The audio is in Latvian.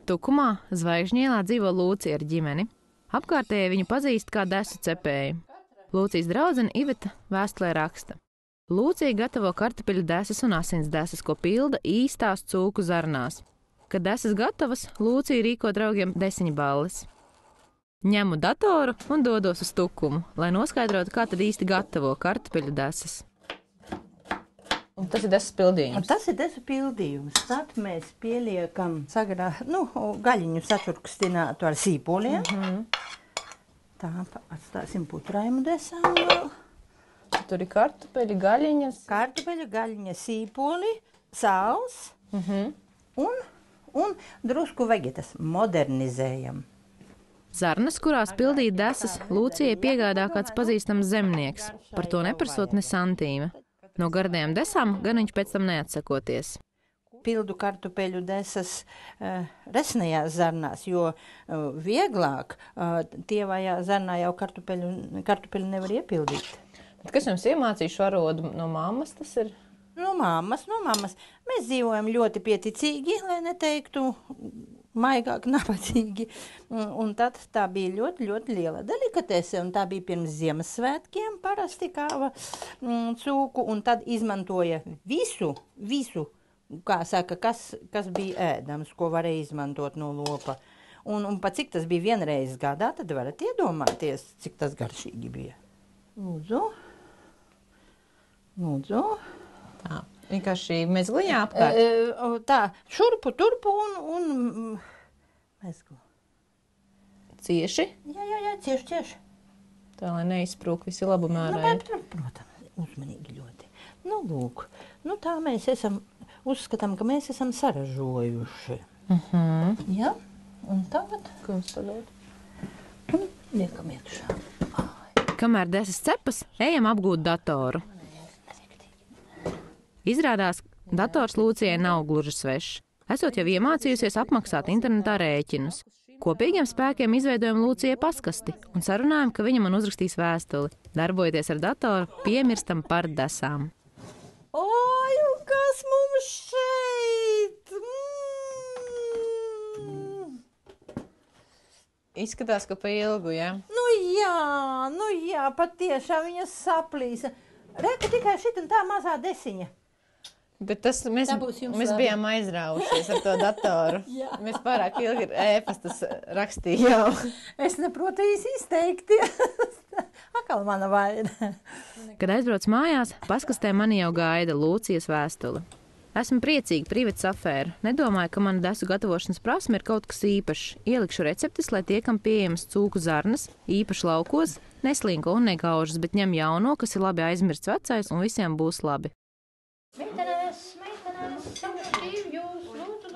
Tukumā, Zvaigžņielā, dzīvo Lūcija ar ģimeni. Apkārtēji viņu pazīst kā desu cepēju. Lūcijas draudzene Iveta vēstulē raksta. Lūcija gatavo kartupeļu desas un asins desas, ko pilda īstās cūku zarnās. Kad desas gatavas, Lūcija rīko draugiem desiņballes. Ņemu datoru un dodos uz Tukumu, lai noskaidrotu, kā tad īsti gatavo kartupeļu desas. Un tas ir desu pildījums? Tas ir desu pildījums. Tad mēs pieliekam gaļiņu sačurkstinātu ar sīpoliem. Tā atstāsim putrājumu desām vēl. Tur ir kartupeļi, gaļiņas. Kartupeļi, gaļiņa, sīpoli, sāls un drusku vegetas modernizējam. Zarnas, kurās pildīt desas, Lūcijai piegādā kāds pazīstams zemnieks, par to neprasot ne santīme. No gardajām desām gan viņš pēc tam neatsakoties. Pildu kartupeļu desas resnajās zarnās, jo vieglāk tievajā zarnā jau kartupeļu nevar iepildīt. Bet kas jums iemācīja šo arodu? No mammas tas ir? No mammas. Mēs dzīvojam ļoti pieticīgi, lai neteiktu maigāk nabadzīgi. Un tad tā bija ļoti, ļoti liela delikatese, un tā bija pirms Ziemassvētkiem parasti kāva cūku, un tad izmantoja visu, kā saka, kas bija ēdams, ko varēja izmantot no lopa. Un pat cik tas bija vienreiz gadā, tad varat iedomāties, cik tas garšīgi bija. Lūdzu. Tā, vienkārši mezgliņā apkārt. Tā, šurpu, turpu un mezglu. Cieši? Jā, cieši. Tā, lai neizsprūk visi labumi ārā. Protams, uzmanīgi ļoti. Lūk, tā mēs uzskatām, ka mēs esam saražojuši. Ja? Un tagad? Ko jums padod? Liekam iekšā. Kamēr desas cepas, ejam apgūt datoru. Izrādās, dators Lūcijai nav gluži svešs. Esot jau iemācījusies apmaksāt internetā rēķinus. Kopīgiem spēkiem izveidojam Lūcijai paskasti un sarunājam, ka viņa man uzrakstīs vēstuli. Darbojoties ar datoru, piemirstam par desām. Oi, un kas mums šeit? Izskatās, ka pa ilgu, ja? Jā, patiešām viņa saplīsa. Reku tikai šit un tā mazā desiņa. Bet mēs bijām aizraujušies ar to datoru. Mēs pārāk ilgi ēpastus rakstījām. Es neprotu īsi izteikties. Akal mana vaina. Kad aizbrauc mājās, paskastē mani jau gaida Lūcijas vēstule. Esmu priecīga par Ivetas afēru. Nedomāju, ka mana desu gatavošanas prasme ir kaut kas īpašs. Ielikšu receptes, lai tiekam pieejamas cūku zarnas, īpaši laukos, neslinko un negaužas, bet ņem jauno, kas ir labi aizmirsts vecais, un visiem būs labi. Meitenes, sapratīju jūs, lūdzu.